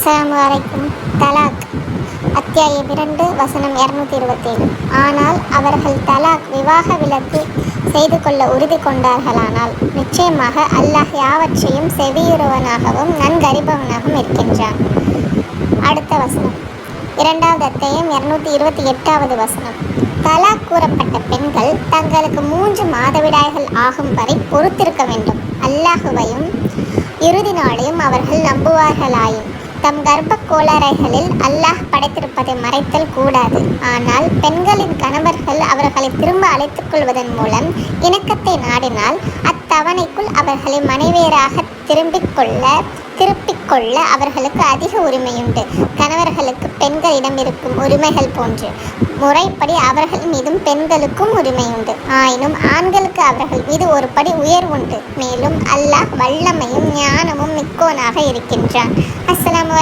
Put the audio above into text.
அஸ்ஸலாமு அலைக்கும். தலாக் அத்தியாயம் 2 வசனம் 227. ஆனால் அவர்கள் தலாக் விவாக விலக்கு செய்து கொள்ள உறுதி கொண்டார்களானால் நிச்சயமாக அல்லாஹ் யாவற்றையும் செவியுறுவனாகவும் நன்கறிபவனாகவும் இருக்கின்றான். அடுத்த வசனம் 2வது அத்தியாயம் 228வது வசனம். தலாக் கூறப்பட்ட பெண்கள் தங்களுக்கு 3 மாதவிடாய்கள் ஆகும் வரை பொறுத்திருக்க வேண்டும். அல்லாஹுவையும் இறுதி நாளையும் அவர்கள் நம்புவார்களாயின் தம் கர்ப்ப கோளாறைகளில் அல்லாஹ் படைத்திருப்பதை மறைத்தல் கூடாது. ஆனால் பெண்களின் கணவர்கள் அவர்களை திரும்ப அழைத்துக் கொள்வதன் மூலம் இணக்கத்தை நாடினால் அத்தவணைக்குள் அவர்களை மனைவியராக திருப்பிக் கொள்ள அவர்களுக்கு அதிக உரிமையுண்டு. கணவர்களுக்கு பெண்களிடம் இருக்கும் உரிமைகள் போன்று முறைப்படி அவர்கள் மீதும் பெண்களுக்கும் உரிமையுண்டு. ஆயினும் ஆண்களுக்கு அவர்கள் மீது ஒரு படி உயர்வுண்டு. மேலும் அல்லாஹ் வல்லமையும் ஞானமும் மிக்கோனாக இருக்கின்றான். அஸ்ஸலாமு